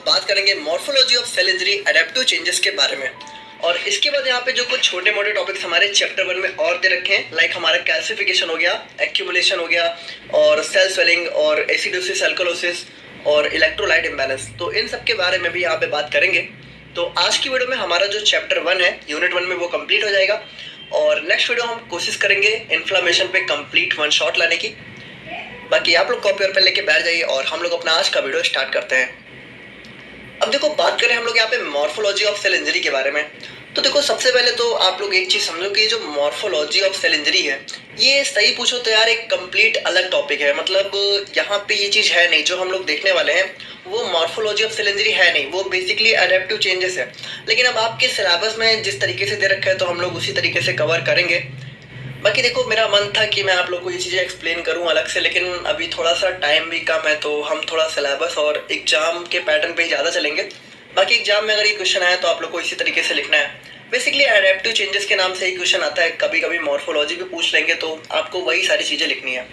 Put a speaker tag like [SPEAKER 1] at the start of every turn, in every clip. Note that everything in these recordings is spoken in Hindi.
[SPEAKER 1] बात करेंगे morphology of cell injury adaptive changes के बारे में। और इसके बाद यहाँ पे जो कुछ छोटे मोटे टॉपिक्स हमारे चैप्टर 1 में और दे रखे हैं, लाइक हमारा कैल्सिफिकेशन हो गया, एक्यूमुलेशन हो गया, और सेल स्वेलिंग और एसिडोसिस, अल्कलोसिस और इलेक्ट्रोलाइट इम्बैलेंस। तो इन सब के बारे में भी यहाँ पे बात करेंगे। तो आज की वीडियो में हमारा जो चैप्टर 1 है यूनिट 1 में वो कंप्लीट हो जाएगा, और नेक्स्ट वीडियो हम कोशिश करेंगे इन्फ्लामेशन पे कंप्लीट वन शॉट लाने की। बाकी आप लोग कॉपी और पेन लेके बैठ जाइए और हम लोग अपना आज का वीडियो स्टार्ट करते हैं। अब देखो, बात करें हम लोग यहाँ पे मॉर्फोलॉजी ऑफ सेल इंजरी के बारे में। तो देखो, सबसे पहले तो आप लोग एक चीज समझो कि जो मॉर्फोलॉजी ऑफ सेल इंजरी है, ये सही पूछो तो यार एक कंप्लीट अलग टॉपिक है। मतलब यहाँ पे ये चीज है नहीं, जो हम लोग देखने वाले हैं वो मॉर्फोलॉजी ऑफ सेल इंजरी है नहीं, वो बेसिकली अडेप्टिव चेंजेस है। लेकिन अब आपके सिलेबस में जिस तरीके से दे रखा है तो हम लोग उसी तरीके से कवर करेंगे। बाकी देखो, मेरा मन था कि मैं आप लोग को ये चीज़ें एक्सप्लेन करूं अलग से, लेकिन अभी थोड़ा सा टाइम भी कम है तो हम थोड़ा सिलेबस और एग्जाम के पैटर्न पे ही ज़्यादा चलेंगे। बाकी एग्जाम में अगर ये क्वेश्चन आया तो आप लोग को इसी तरीके से लिखना है। बेसिकली एडेप्टिव चेंजेस के नाम से ही क्वेश्चन आता है, कभी कभी मॉर्फोलॉजी भी पूछ लेंगे, तो आपको वही सारी चीज़ें लिखनी है।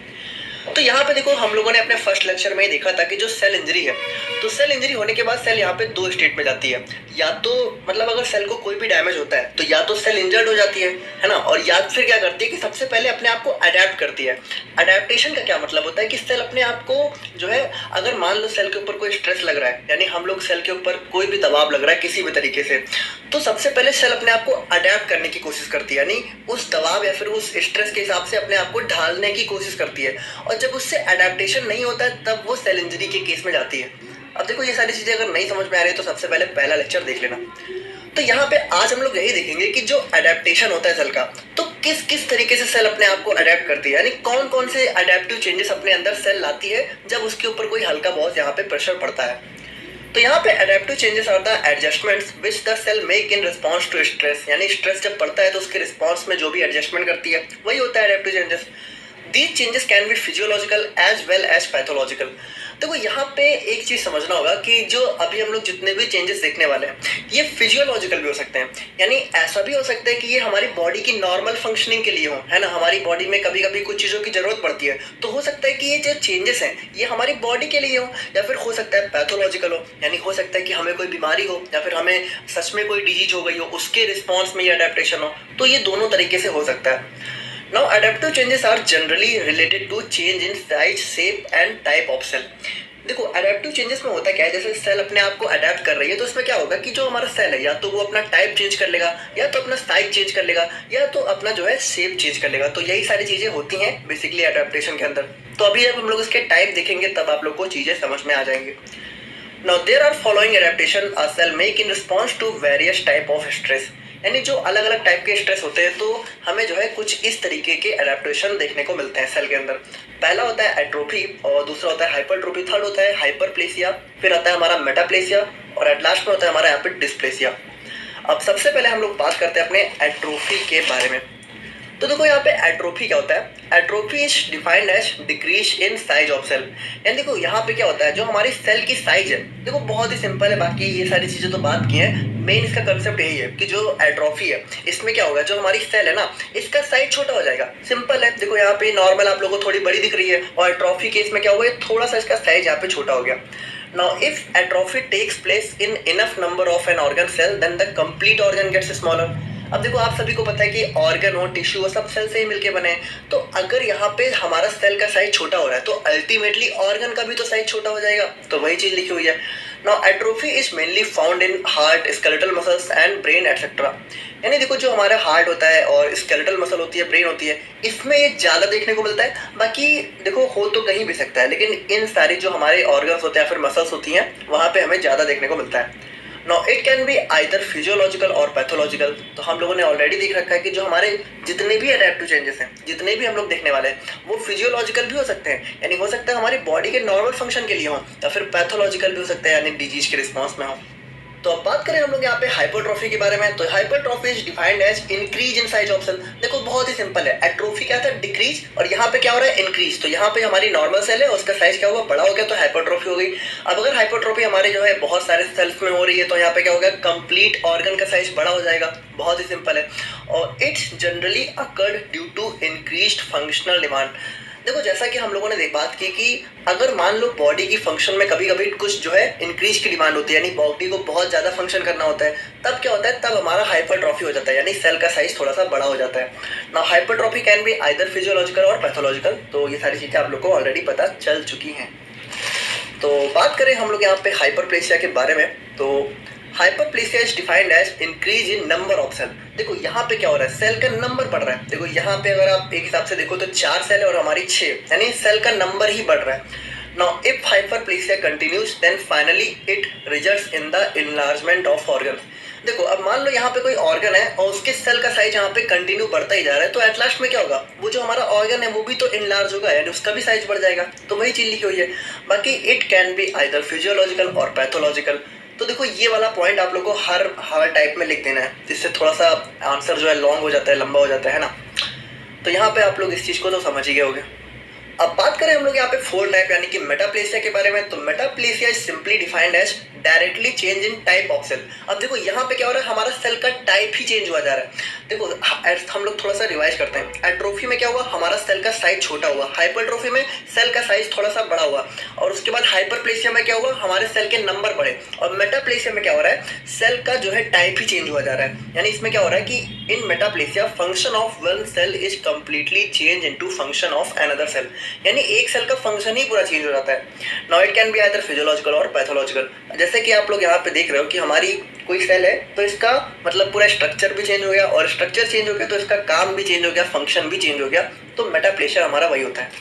[SPEAKER 1] तो यहाँ पे देखो, हम लोगों ने अपने फर्स्ट लेक्चर में ही देखा था कि जो सेल इंजरी है, तो सेल इंजरी होने के बाद सेल यहाँ पे दो स्टेट में जाती है। या तो मतलब अगर सेल को कोई भी डैमेज होता है तो या तो सेल इंजर्ड हो जाती है ना, और या फिर क्या करती है कि सबसे पहले अपने आप को अडेप्ट करती है। अडेप्टेशन का क्या मतलब होता है कि सेल अपने आप को जो है, अगर मान लो सेल के ऊपर कोई स्ट्रेस लग रहा है, यानी हम लोग सेल के ऊपर कोई भी दबाव लग रहा है किसी भी तरीके से, तो सबसे पहले सेल अपने आप को अडेप्ट करने की कोशिश करती है, यानी उस दबाव या फिर उस स्ट्रेस के हिसाब से अपने आप को ढालने की कोशिश करती है। और जब उससे अडेप्टेशन नहीं होता है तब वो सेल इंजरी के केस में जाती है। अब देखो, ये सारी चीजें अगर नहीं समझ में आ रही है तो सबसे पहले पहला लेक्चर देख लेना। तो यहाँ पे आज हम लोग यही देखेंगे कि जो अडेप्टेशन होता है सेल का, तो किस किस तरीके से सेल अपने आप को अडेप्ट करती है, यानी कौन कौन से अडेप्टिव चेंजेस अपने अंदर सेल लाती है जब उसके ऊपर कोई हल्का बहुत यहाँ पे प्रेशर पड़ता है। तो यहाँ पे adaptive changes are the adjustments which the cell make in response to stress, यानी स्ट्रेस जब पड़ता है तो उसके रिस्पांस में जो भी एडजस्टमेंट करती है वही होता है adaptive changes. These changes can be physiological as well as pathological। देखो, यहाँ पे एक चीज समझना होगा कि जो अभी हम लोग जितने भी चेंजेस देखने वाले हैं ये फिजियोलॉजिकल भी हो सकते हैं, यानी ऐसा भी हो सकता है कि ये हमारी बॉडी की नॉर्मल फंक्शनिंग के लिए हो, है ना। हमारी बॉडी में कभी कभी कुछ चीज़ों की जरूरत पड़ती है, तो हो सकता है कि ये जो चेंजेस हैं ये हमारी बॉडी के लिए हो, या फिर हो सकता है पैथोलॉजिकल हो, यानी हो सकता है कि हमें कोई बीमारी हो या फिर हमें सच में कोई डिजीज हो गई हो, उसके रिस्पॉन्स में ये अडेप्टेशन हो। तो ये दोनों तरीके से हो सकता है। Now, adaptive changes are generally related to change in size, shape and type of cell। देखो, अडेप्टिव चेंजेस में होता क्या है, जैसे सेल अपने आप को अडेप्ट कर रही है तो इसमें क्या होगा कि जो हमारा सेल है या तो वो अपना टाइप चेंज कर लेगा, या तो अपना साइज चेंज कर लेगा, या तो अपना जो है शेप चेंज कर लेगा। तो यही सारी चीजें होती हैं बेसिकली अडेप्टेशन के अंदर। तो अभी जब हम लोग इसके टाइप देखेंगे तब आप लोग को चीजें समझ में आ जाएंगे। Now, there are following adaptation a cell make in response to various type of stress। यानी जो अलग अलग टाइप के स्ट्रेस होते हैं तो हमें जो है कुछ इस तरीके के अडेप्टेशन देखने को मिलते हैं सेल के अंदर। पहला होता है एट्रोफी, और दूसरा होता है हाइपरट्रोफी, थर्ड होता है हाइपरप्लेसिया, फिर आता है हमारा मेटाप्लेसिया, और एट लास्ट में होता है हमारा एपिड डिस्प्लेसिया। अब सबसे पहले हम लोग बात करते हैं अपने एट्रोफी के बारे में। तो देखो, यहाँ पे एट्रोफी क्या होता है। Atrophy is defined as decrease in size of cell. यानी देखो, यहाँ पे क्या होता है, जो हमारी सेल की साइज है, देखो बहुत ही सिंपल है, बाकी ये सारी चीजें तो बात की है, मेन इसका कंसेप्ट यही है कि जो एट्रोफी है इसमें क्या होगा, जो हमारी सेल है ना इसका साइज छोटा हो जाएगा। सिंपल है, देखो यहाँ पे नॉर्मल आप लोगों को थोड़ी बड़ी दिख रही है, और एट्रोफी केस में क्या हुआ, थोड़ा सा इसका साइज यहाँ पे छोटा हो गया। Now, if atrophy takes place in enough number of an organ cell, then the complete organ gets smaller। अब देखो, आप सभी को पता है कि ऑर्गन हो, टिश्यू हो, सब सेल से ही मिलके बने हैं। तो अगर यहाँ पे हमारा सेल का साइज छोटा हो रहा है तो अल्टीमेटली ऑर्गन का भी तो साइज छोटा हो जाएगा। तो वही चीज लिखी हुई है। Now, atrophy is mainly found in heart, skeletal muscles and brain etc। यानी देखो, जो हमारा हार्ट होता है और स्केलेटल मसल होती है, ब्रेन होती है, इसमें ये ज्यादा देखने को मिलता है। बाकी देखो, हो तो कहीं भी सकता है, लेकिन इन सारी जो हमारे ऑर्गन्स होते हैं फिर मसल्स होती हैं वहां पे हमें ज्यादा देखने को मिलता है। Now, it can be either physiological और पैथोलॉजिकल। तो हम लोगों ने ऑलरेडी देख रखा है कि जो हमारे जितने भी अडेप्टिव चेंजेस हैं, जितने भी हम लोग देखने वाले हैं, वो फिजियोलॉजिकल भी हो सकते हैं, यानी हो सकता है हमारी बॉडी के नॉर्मल फंक्शन के लिए हो, या फिर पैथोलॉजिकल भी हो सकता है, यानी डिजीज के रिस्पॉन्स में हो। तो अब बात करें हम लोग यहाँ पे हाइपरट्रॉफी के बारे में। तो hypertrophy is defined as increase in size of cell. देखो, बहुत ही सिंपल है, एट्रोफी क्या था, डिक्रीज, और यहाँ पे क्या हो रहा है, इंक्रीज। तो यहाँ पे हमारी नॉर्मल सेल है, उसका साइज क्या हुआ, बड़ा हो गया, तो हाइपरट्रॉफी हो गई। अब अगर हाइपरट्रॉफी हमारे जो है बहुत सारे सेल्स में हो रही है तो यहाँ पे क्या होगा, कंप्लीट ऑर्गन का साइज बड़ा हो जाएगा। बहुत ही सिंपल है, और it's generally occurred due to increased functional demand. देखो जैसा कि हम लोगों ने बात की कि अगर मान लो बॉडी की फंक्शन में कभी कभी कुछ जो है इंक्रीज की डिमांड होती है, यानी बॉडी को बहुत ज्यादा फंक्शन करना होता है, तब क्या होता है, तब हमारा हाइपरट्रॉफी हो जाता है, यानी सेल का साइज थोड़ा सा बड़ा हो जाता है। Now hypertrophy can be either physiological और पैथोलॉजिकल। तो ये सारी चीजें आप लोग को ऑलरेडी पता चल चुकी हैं। तो बात करें हम लोग यहाँ पे हाइपरप्लेसिया के बारे में, तो hyperplasia is defined as increase in number of cell. देखो यहाँ पे क्या हो रहा है, सेल का नंबर बढ़ रहा है। देखो यहाँ पे अगर आप एक हिसाब से देखो तो 4 सेल है और हमारी 6, यानी सेल का नंबर ही बढ़ रहा है। Now if hyperplasia continues then finally it results in the enlargement of organ. देखो अब मान लो यहाँ पे कोई ऑर्गन है और उसके सेल का साइज यहाँ पे कंटिन्यू बढ़ता ही जा रहा है, तो एट लास्ट में क्या होगा, वो जो हमारा ऑर्गन है वो भी तो इनलार्ज होगा, यानी उसका भी साइज बढ़ जाएगा। तो वही चीज लिखी हुई है। बाकी it can be either physiological और पैथोलॉजिकल। तो देखो ये वाला पॉइंट आप लोग को हर टाइप में लिख देना है, जिससे थोड़ा सा आंसर जो है लॉन्ग हो जाता है, लंबा हो जाता है ना। तो यहाँ पे आप लोग इस चीज को तो समझ ही गए होंगे। अब बात करें हम लोग यहाँ पे 4 टाइप यानी कि मेटाप्लेसिया के बारे में, तो metaplasia is simply defined as directly change in type of cell. अब देखो यहाँ पे क्या हो रहा है, हमारा सेल का टाइप ही चेंज हुआ जा रहा है। देखो हम लोग थोड़ा सा रिवाइज करते हैं। एट्रोफी में क्या हुआ, हमारा सेल का साइज छोटा हुआ। हाइपरट्रोफी में सेल का साइज थोड़ा सा बड़ा हुआ। और उसके बाद हाइपरप्लेसिया में क्या हुआ, हमारे सेल के नंबर बढ़े। और मेटाप्लेसिया में क्या हो रहा है, सेल का जो है टाइप ही चेंज हुआ जा रहा है। यानी इसमें क्या हो रहा है कि in metaplasia function of one cell is completely change into function of another cell, यानी एक सेल का फंक्शन ही पूरा चेंज हो जाता है। Now it can be either physiological और पैथोलॉजिकल। जैसे कि आप लोग यहाँ पे देख रहे हो कि हमारी कोई सेल है, तो इसका मतलब पूरा स्ट्रक्चर भी चेंज हो गया, और स्ट्रक्चर चेंज हो गया तो इसका काम भी चेंज हो गया, फंक्शन भी चेंज हो गया। तो मेटाप्लेसिया हमारा वही होता है।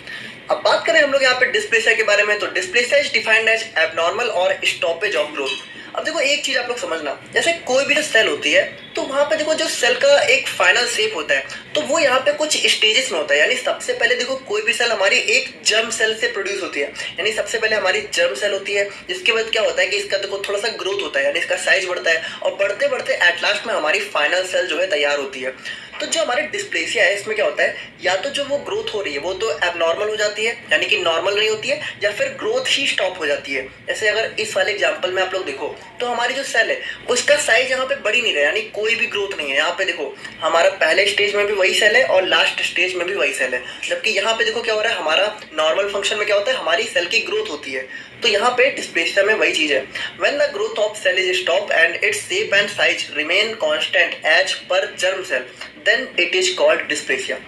[SPEAKER 1] अब बात करें हम लोग यहाँ पे डिस्प्लेसिया के बारे में, तो dysplasia is defined as abnormal और स्टॉपेज ऑफ ग्रोथ। अब देखो एक चीज आप लोग समझना, जैसे कोई भी जो सेल होती है तो वहां पे देखो जो सेल का एक फाइनल शेप होता है, तो वो यहाँ पे कुछ स्टेजेस में होता है। यानी सबसे पहले देखो कोई भी सेल हमारी एक जर्म सेल से प्रोड्यूस होती है, यानी सबसे पहले हमारी जर्म सेल होती है, जिसके बाद क्या होता है कि इसका देखो थोड़ा सा ग्रोथ होता है, यानी इसका साइज बढ़ता है, और बढ़ते बढ़ते एट लास्ट में हमारी फाइनल सेल जो है तैयार होती है। तो जो हमारी डिस्प्लेसिया है इसमें क्या होता है, या तो जो वो ग्रोथ हो रही है वो तो एबनॉर्मल हो जाती है, यानी कि नॉर्मल नहीं होती है, या फिर ग्रोथ ही स्टॉप हो जाती है। जैसे अगर इस वाले एग्जांपल में आप लोग देखो तो हमारी जो सेल है उसका साइज यहाँ पे बढ़ ही नहीं रहा, यानी कोई भी ग्रोथ नहीं है। यहाँ पे देखो हमारा पहले स्टेज में भी वही सेल है और लास्ट स्टेज में भी वही सेल है, जबकि यहाँ पे देखो क्या हो रहा है, हमारा नॉर्मल फंक्शन में क्या होता है, हमारी सेल की ग्रोथ होती है। तो यहाँ पे डिस्प्लेसिया में वही चीज है। When the growth of cell is stop and its shape and size remain constant as per germ cell, then it is called dysplasia.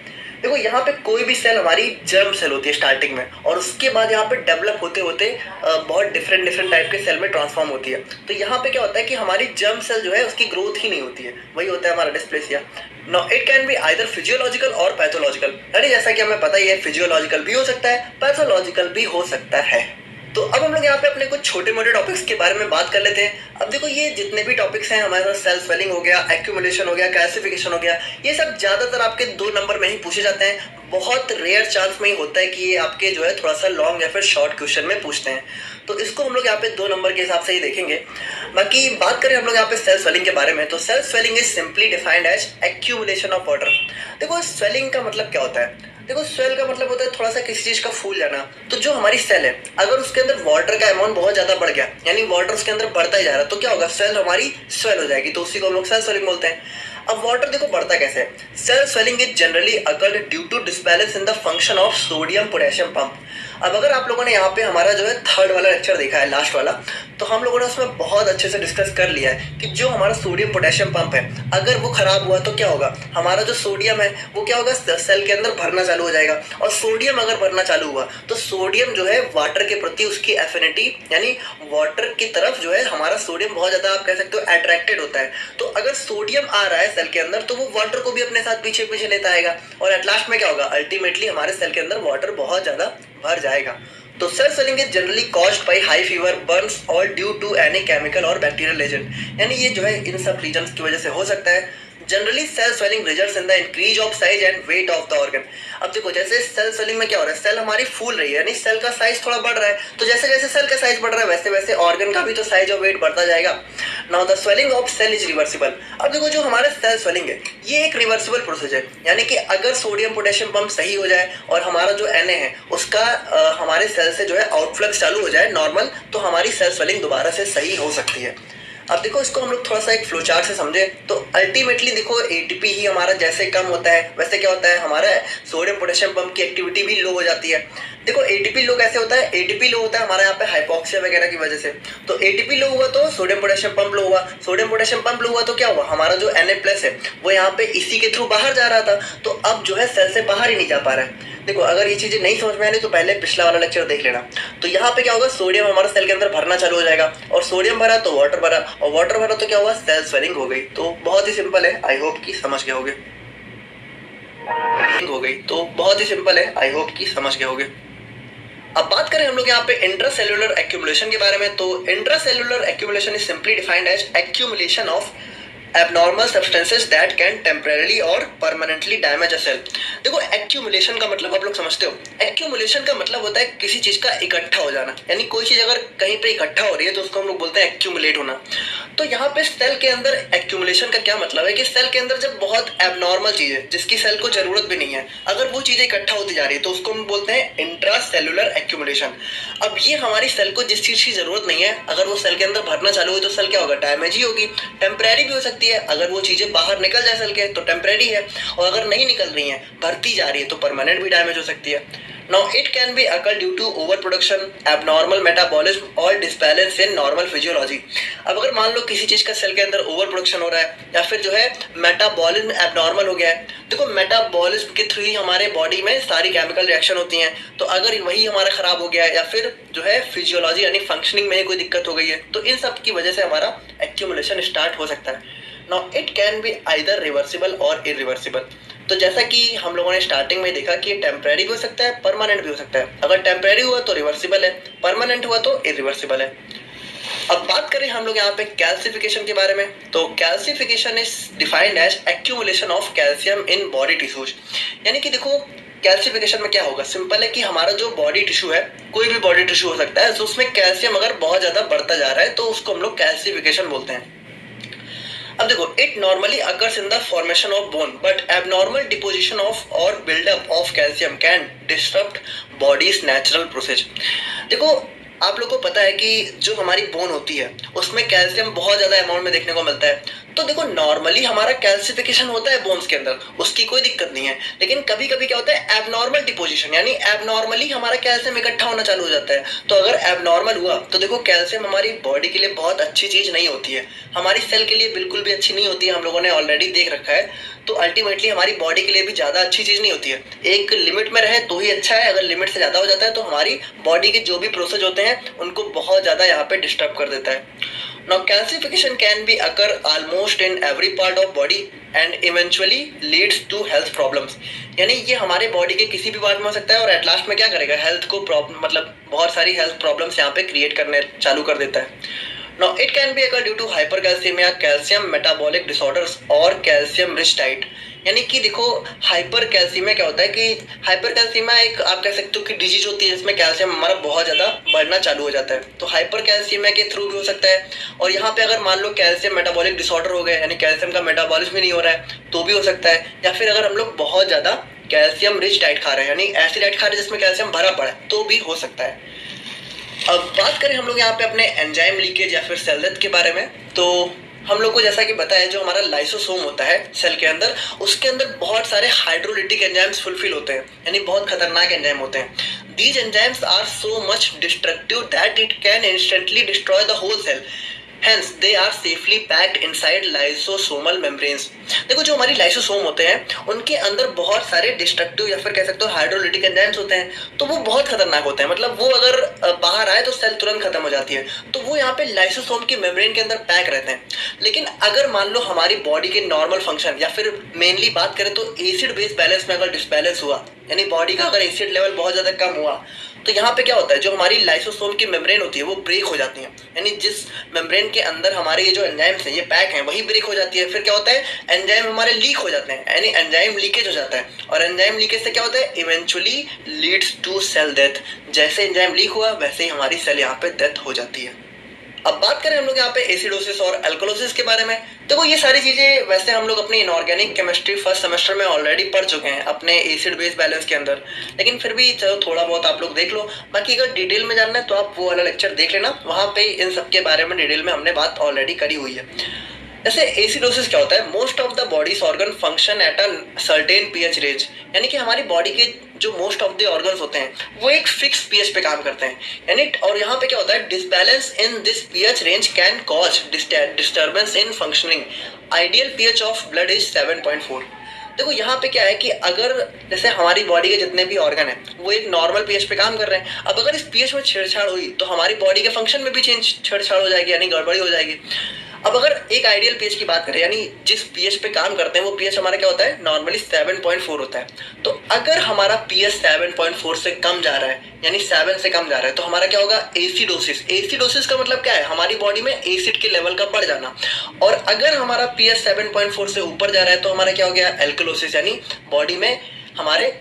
[SPEAKER 1] देखो यहाँ पे कोई भी सेल हमारी जर्म सेल होती है स्टार्टिंग में, और उसके बाद यहाँ पे डेवलप होते होते बहुत डिफरेंट टाइप के सेल में ट्रांसफॉर्म होती है। तो यहाँ पे क्या होता है कि हमारी जर्म सेल जो है उसकी ग्रोथ ही नहीं होती है, वही होता है हमारा dysplasia. Now it can be either physiological और पैथोलॉजिकल, यानी जैसा कि हमें पता ही है फिजियोलॉजिकल भी हो सकता है, पैथोलॉजिकल भी हो सकता है। तो अब हम लोग यहाँ पे अपने कुछ छोटे मोटे टॉपिक्स के बारे में बात कर लेते हैं। अब देखो ये जितने भी टॉपिक्स हैं हमारे पास, सेल स्वेलिंग हो गया, एक्यूमुलेशन हो गया, कैल्सिफिकेशन हो गया, ये सब ज्यादातर आपके 2 नंबर में ही पूछे जाते हैं। बहुत रेयर चांस में ही होता है कि ये आपके जो है थोड़ा सा लॉन्ग या फिर शॉर्ट क्वेश्चन में पूछते हैं। तो इसको हम लोग यहाँ पे 2 नंबर के हिसाब से ही देखेंगे। बाकी बात करें हम लोग यहाँ पे सेल स्वेलिंग के बारे में, तो cell swelling is simply defined as accumulation of water. देखो स्वेलिंग का मतलब क्या होता है, देखो स्वेल का मतलब होता है थोड़ा सा किसी चीज का फूल जाना। तो जो हमारी सेल है अगर उसके अंदर वाटर का अमाउंट बहुत ज्यादा बढ़ गया, यानी वाटर उसके अंदर बढ़ता ही जा रहा है, तो क्या होगा, सेल हमारी स्वेल हो जाएगी। तो उसी को हम लोग सेल स्वेलिंग बोलते हैं। अब वाटर देखो बढ़ता कैसे है, cell swelling is generally occurred due to disbalance in the function of sodium potassium pump. अब अगर आप लोगों ने यहाँ पे हमारा जो है 3rd वाला लेक्चर देखा है, लास्ट वाला, तो हम लोगों ने उसमें बहुत अच्छे से डिस्कस कर लिया है कि जो हमारा सोडियम पोटेशियम पंप है अगर वो खराब हुआ तो क्या होगा, हमारा जो सोडियम है वो क्या होगा, सेल के अंदर भरना चालू हो जाएगा। और सोडियम अगर भरना चालू हुआ तो सोडियम जो है वाटर के प्रति उसकी एफिनिटी, यानी वाटर की तरफ जो है हमारा सोडियम बहुत ज्यादा आप कह सकते हो अट्रैक्टेड होता है। तो अगर सोडियम आ रहा है सेल के अंदर तो वो वाटर को भी अपने साथ पीछे पीछे लेता आएगा, और एट लास्ट में क्या होगा, अल्टीमेटली हमारे सेल के अंदर वाटर बहुत ज्यादा भर जाएगा। तो cell swelling is generally caused by high fever, burns और ड्यू टू एनी केमिकल और बैक्टीरियल एजेंट, यानी ये जो है इन सब रीजंस की वजह से हो सकता है। Generally cell swelling results in the increase of size and weight of the organ. अब देखो जैसे सेल स्वेलिंग में क्या हो रहा है, सेल हमारी फूल रही है, यानी सेल का साइज थोड़ा बढ़ रहा है। तो जैसे जैसे सेल का साइज बढ़ रहा है वैसे वैसे ऑर्गन का भी तो साइज और वेट बढ़ता जाएगा। Now the swelling of cell is reversible. अब देखो जो हमारे सेल स्वेलिंग है ये एक रिवर्सिबल प्रोसेस है, यानी कि अगर सोडियम पोटेशियम पंप सही हो जाए और हमारा जो Na है उसका हमारे सेल से जो है आउटफ्लक्स चालू हो जाए नॉर्मल, तो हमारी सेल स्वेलिंग दोबारा से सही हो सकती है। अब देखो इसको हम लोग थोड़ा सा एक फ्लो चार्ट से समझे तो अल्टीमेटली देखो एटीपी ही हमारा जैसे कम होता है वैसे क्या होता है, हमारा सोडियम पोटेशियम पंप की एक्टिविटी भी लो हो जाती है। देखो एटीपी लो कैसे होता है, एटीपी लो होता है हमारा यहाँ पे हाइपोक्सिया वगैरह की वजह से। तो एटीपी लो हुआ तो सोडियम पोटेशियम पंप लो हुआ, सोडियम पोटेशियम पंप लो हुआ तो क्या हुआ, हमारा जो Na+ है वो यहाँ पे इसी के थ्रू बाहर जा रहा था, तो अब जो है सेल से बाहर ही नहीं जा पा रहा है। देखो अगर ये चीजें नहीं समझ में आ रही तो पहले पिछला वाला लेक्चर देख लेना। तो यहाँ पे क्या होगा, सोडियम हमारा सेल के अंदर भरना चालू हो जाएगा, और सोडियम भरा तो वाटर भरा, और वाटर भरा तो क्या हुआ, सेल स्वेलिंग हो गई। तो बहुत ही सिंपल है, आई होप कि समझ गए होगे। हो गई तो बहुत ही सिंपल है, आई होप कि समझ गए होगे। अब बात करें हम लोग यहाँ पे इंट्रासेल्युलर एक्यूमुलेशन के बारे में। तो intracellular accumulation is simply defined as accumulation of abnormal substances that can temporarily और permanently damage a cell। देखो एक्यूमुलेशन का मतलब आप लोग समझते हो, एक्यूमुलेशन का मतलब होता है किसी चीज का इकट्ठा हो जाना, यानी कोई चीज अगर कहीं पे इकट्ठा हो रही है तो उसको हम लोग बोलते हैं एक्यूमुलेट होना। तो यहाँ पे सेल के अंदर एक्यूमुलेशन का क्या मतलब है कि सेल के अंदर जब बहुत एबनॉर्मल चीज है जिसकी सेल को जरूरत भी नहीं है, अगर वो चीजें इकट्ठा होती जा रही है तो उसको हम बोलते हैं इंट्रासेल्युलर एक्यूमुलेशन। अब ये हमारी सेल को जिस चीज की जरूरत नहीं है, अगर वो सेल के अंदर भरना चालू हुई तो सेल क्या होगा, डैमेज ही होगी। टेम्परेरी भी हो सकती है, अगर वो चीजें बाहर निकल जाए सेल के तो टेम्परेरी है, और अगर नहीं निकल रही हैं भरती जा रही है तो परमानेंट भी डैमेज हो सकती है। Now it can be occur due to overproduction, abnormal metabolism और disbalance in normal physiology। अब अगर मान लो किसी चीज का सेल के अंदर ओवर प्रोडक्शन हो रहा है या फिर जो है मेटाबॉलिज्म एबनॉर्मल हो गया है। देखो मेटाबॉलिज्म के थ्रू ही हमारे बॉडी में सारी केमिकल रिएक्शन होती हैं, तो अगर वही हमारा खराब हो गया है या फिर जो है फिजियोलॉजी यानी फंक्शनिंग में कोई दिक्कत हो गई है तो इन सब की वजह से हमारा एक्यूमुलेशन स्टार्ट हो सकता है। Now it can be either reversible और irreversible। तो जैसा कि हम लोगों ने स्टार्टिंग में देखा कि टेम्परेरी भी हो सकता है, परमानेंट भी हो सकता है। अगर टेम्परेरी हुआ तो रिवर्सिबल है, परमानेंट हुआ तो इरिवर्सिबल है। अब बात करें हम लोग यहाँ पे कैल्सिफिकेशन के बारे में। तो calcification is defined as accumulation of calcium in body tissues. यानी कि देखो कैल्सिफिकेशन में क्या होगा, सिंपल है कि हमारा जो बॉडी टिश्यू है, कोई भी बॉडी टिश्यू हो सकता है, तो उसमें कैल्शियम अगर बहुत ज्यादा बढ़ता जा रहा है तो उसको हम लोग कैल्सिफिकेशन बोलते हैं। अब देखो it normally occurs in the formation of bone but abnormal deposition of और buildup of calcium can disturb body's natural process. देखो आप लोगों को पता है कि जो हमारी बोन होती है उसमें कैल्शियम बहुत ज्यादा अमाउंट में देखने को मिलता है। तो देखो नॉर्मली हमारा कैल्सिफिकेशन होता है बोन्स के अंदर, उसकी कोई दिक्कत नहीं है, लेकिन कभी कभी क्या होता है एबनॉर्मल डिपोजिशन, यानी एबनॉर्मली हमारा कैल्शियम इकट्ठा होना चालू हो जाता है। तो अगर एबनॉर्मल हुआ तो देखो कैल्शियम हमारी बॉडी के लिए बहुत अच्छी चीज नहीं होती है, हमारी सेल के लिए बिल्कुल भी अच्छी नहीं होती है, हम लोगों ने ऑलरेडी देख रखा है। तो अल्टीमेटली हमारी बॉडी के लिए भी ज्यादा अच्छी चीज नहीं होती है, एक लिमिट में रहे तो ही अच्छा है, अगर लिमिट से ज्यादा हो जाता है तो हमारी बॉडी के जो भी प्रोसेस होते हैं उनको बहुत ज्यादा यहाँ पे डिस्टर्ब कर देता है। Now calcification can be occur almost in every part of body and eventually leads to health problems। यानी ये हमारे बॉडी के किसी भी पार्ट में हो सकता है और एट लास्ट में क्या करेगा, हेल्थ को प्रॉब्लम मतलब बहुत सारी हेल्थ प्रॉब्लम्स यहाँ पे क्रिएट करने चालू कर देता है। Now it can be occur due to hypercalcemia, calcium metabolic disorders और calcium rich diet। यानी कि देखो हाइपर कैल्सीमिया क्या होता है कि हाइपर कैल्सीमिया एक आप कह सकते हो कि डिजीज होती है जिसमें कैल्शियम हमारा बहुत ज्यादा बढ़ना चालू हो जाता है, तो हाइपर कैल्सीमिया के थ्रू भी हो सकता है। और यहाँ पे अगर मान लो कैल्शियम मेटाबॉलिक डिसऑर्डर हो गया यानी कैल्शियम का मेटाबॉलिज्म भी नहीं हो रहा है तो भी हो सकता है। या फिर अगर हम लोग बहुत ज्यादा कैल्शियम रिच डाइट खा रहे हैं यानी ऐसी डाइट खा रहे हैं जिसमें कैल्शियम भरा पड़ा है तो भी हो सकता है। अब बात करें हम लोग यहाँ पे अपने एंजाइम लीकेज या फिर सेल डेथ के बारे में। तो हम लोग को जैसा कि बताया जो हमारा लाइसोसोम होता है सेल के अंदर, उसके अंदर बहुत सारे हाइड्रोलिटिक एंजाइम्स फुलफिल होते हैं, यानी बहुत खतरनाक एंजाइम होते हैं। These enzymes are so much destructive that it can instantly destroy the whole cell, Hence they are safely packed inside lysosomal membranes। देखो जो हमारी लाइसोसोम होते हैं उनके अंदर बहुत सारे डिस्ट्रक्टिव या फिर कह सकते हो हाइड्रोलिटिक एंजाइम्स होते हैं, तो वो बहुत खतरनाक होते हैं, मतलब वो अगर बाहर आए तो सेल तुरंत खत्म हो जाती है, तो वो यहाँ पे लाइसोसोम की मेम्ब्रेन के अंदर पैक रहते हैं। लेकिन अगर मान लो हमारी बॉडी के नॉर्मल फंक्शन या फिर मेनली बात करें तो एसिड बेस बैलेंस में अगर डिसबैलेंस हुआ, यानी बॉडी का अगर एसिड लेवल बहुत ज्यादा कम हुआ, तो यहाँ पे क्या होता है जो हमारी लाइसोसोम की मेम्ब्रेन होती है वो ब्रेक हो जाती है, यानी जिस मेम्ब्रेन के अंदर हमारे ये जो एंजाइम्स हैं ये पैक हैं वही ब्रेक हो जाती है। फिर क्या होता है एंजाइम हमारे लीक हो जाते हैं, यानी एंजाइम लीकेज हो जाता है, और एंजाइम लीकेज से क्या होता है eventually leads to cell death. जैसे एंजाइम लीक हुआ वैसे ही हमारी सेल यहाँ पे डेथ हो जाती है। अब बात करें हम लोग यहाँ पे एसिडोसिस और अल्कोलोसिस के बारे में, तो ये सारी चीजें वैसे हम लोग अपनी इनऑर्गेनिक केमिस्ट्री फर्स्ट सेमेस्टर में ऑलरेडी पढ़ चुके हैं अपने एसिड बेस बैलेंस के अंदर, लेकिन फिर भी चलो थोड़ा बहुत आप लोग देख लो। बाकी अगर डिटेल में जानना है तो आप वो वाला लेक्चर देख लेना, वहाँ पे इन सब के बारे में डिटेल में हमने बात ऑलरेडी करी हुई है। जैसे एसिडोसिस क्या होता है, most of the bodies organ function at a certain pH range, यानी कि हमारी बॉडी के जो मोस्ट ऑफ द ऑर्गन्स होते हैं वो एक फिक्स पीएच पे काम करते हैं, यानी और यहाँ पे क्या होता है, disbalance in this pH range can cause disturbance in functioning. Ideal pH of blood is 7.4। देखो यहाँ पे क्या है कि अगर जैसे हमारी बॉडी के जितने भी ऑर्गन है वो एक नॉर्मल पीएच पे काम कर रहे हैं, अब अगर इस पीएच में छेड़छाड़ हुई तो हमारी बॉडी के फंक्शन में भी छेड़छाड़ हो जाएगी, यानी गड़बड़ी हो जाएगी। अब अगर एक आइडियल पीएच की बात करें, यानी जिस पीएच पे काम करते हैं वो पीएच हमारा क्या होता है, नॉर्मली 7.4 होता है। तो अगर हमारा पीएच 7.4 से कम जा रहा है, यानी 7 से कम जा रहा है, तो हमारा क्या होगा, एसिडोसिस। एसिडोसिस का मतलब क्या है, हमारी बॉडी में एसिड के लेवल का बढ़ जाना। और अगर हमारा पीएच 7.4 से ऊपर जा रहा है तो हमारा क्या हो गया, एल्कलोसिस, यानी बॉडी में हमारे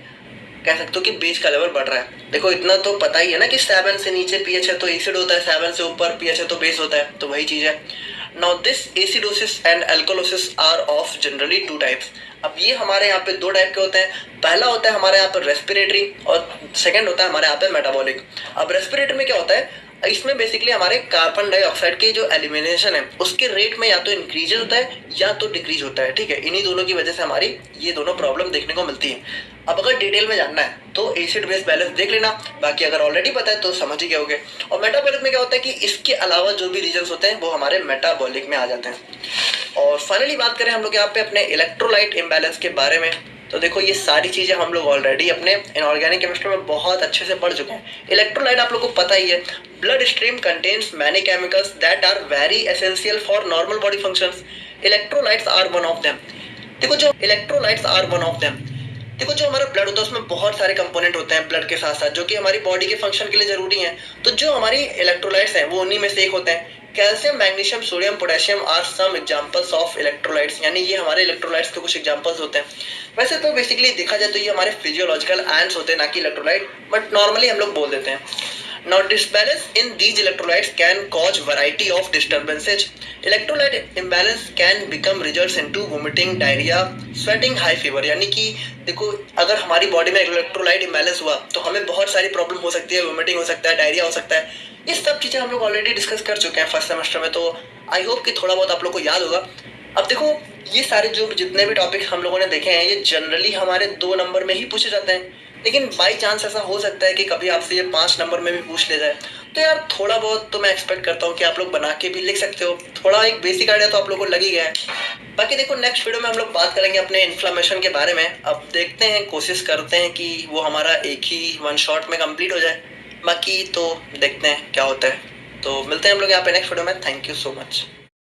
[SPEAKER 1] कह सकते हो कि बेस का लेवल बढ़ रहा है। देखो इतना तो पता ही है ना कि 7 से नीचे पीएच है तो एसिड होता है, 7 से ऊपर पीएच है तो बेस होता है, तो वही चीज है। Now this acidosis and alkalosis are of generally 2 types. अब ये हमारे यहाँ पे 2 टाइप के होते हैं। पहला होता है हमारे यहाँ पे रेस्पिरेटरी और सेकंड होता है हमारे यहाँ पे मेटाबॉलिक। अब रेस्पिरेटरी में क्या होता है, इसमें बेसिकली हमारे कार्बन डाइऑक्साइड के जो एलिमिनेशन है उसके रेट में या तो इंक्रीज होता है या तो डिक्रीज होता है, ठीक है। इन्हीं दोनों की वजह से हमारी ये दोनों प्रॉब्लम देखने को मिलती है। अब अगर डिटेल में जानना है तो एसिड बेस बैलेंस देख लेना, बाकी अगर ऑलरेडी पता है तो समझ ही गए होगे। और मेटाबॉलिक में क्या होता है कि इसके अलावा जो भी रीजंस होते हैं वो हमारे मेटाबॉलिक में आ जाते हैं। और फाइनली बात करें हम लोग यहाँ पे अपने इलेक्ट्रोलाइट इम्बैलेंस के बारे में, तो देखो ये सारी चीजें हम लोग ऑलरेडी अपने इनऑर्गेनिक केमिस्ट्री में बहुत अच्छे से पढ़ चुके हैं। इलेक्ट्रोलाइट आप लोग को पता ही है, blood stream contains many chemicals that are very essential for normal body functions. Electrolytes are one of them. देखो जो electrolytes are one of them, देखो जो हमारा ब्लड होता है उसमें बहुत सारे कंपोनेंट होते हैं ब्लड के साथ साथ जो कि हमारी बॉडी के फंक्शन के लिए जरूरी हैं। तो जो हमारी इलेक्ट्रोलाइट्स हैं वो उन्हीं में से एक होते हैं। Calcium, magnesium, sodium, potassium are some examples of electrolytes, यानी ये हमारे इलेक्ट्रोलाइट्स के कुछ एग्जांपल्स होते हैं। वैसे तो बेसिकली देखा जाए तो ये हमारे फिजियोलॉजिकल एंड्स होते हैं, ना कि इलेक्ट्रोलाइट, बट नॉर्मली हम लोग बोल देते हैं। Now disbalance in these electrolytes can cause variety of disturbances. Electrolyte imbalance can become results into vomiting, diarrhea, sweating, high fever। यानी कि देखो अगर हमारी बॉडी में इलेक्ट्रोलाइट इम्बैलेंस हुआ तो हमें बहुत सारी प्रॉब्लम हो सकती है, वोमिटिंग हो सकता है, डायरिया हो सकता है। ये सब चीज़ें हम लोग ऑलरेडी डिस्कस कर चुके हैं फर्स्ट सेमेस्टर में, तो आई होप कि थोड़ा बहुत आप लोग को याद होगा। अब देखो ये सारे जो जितने भी टॉपिक हम लोगों ने देखे हैं ये जनरली हमारे 2 नंबर में ही पूछे जाते हैं, लेकिन बाई चांस ऐसा हो सकता है कि कभी आपसे ये 5 नंबर में भी पूछ ले जाए। तो यार थोड़ा बहुत तो मैं एक्सपेक्ट करता हूँ कि आप लोग बना के भी लिख सकते हो, थोड़ा एक बेसिक आइडिया तो आप लोगों को लग ही गया है। बाकी देखो नेक्स्ट वीडियो में हम लोग बात करेंगे अपने इन्फ्लेमेशन के बारे में। अब देखते हैं, कोशिश करते हैं कि वो हमारा एक ही 1 शॉट में कंप्लीट हो जाए, बाकी तो देखते हैं क्या होता है। तो मिलते हैं हम लोग यहाँ पे नेक्स्ट वीडियो में। Thank you so much.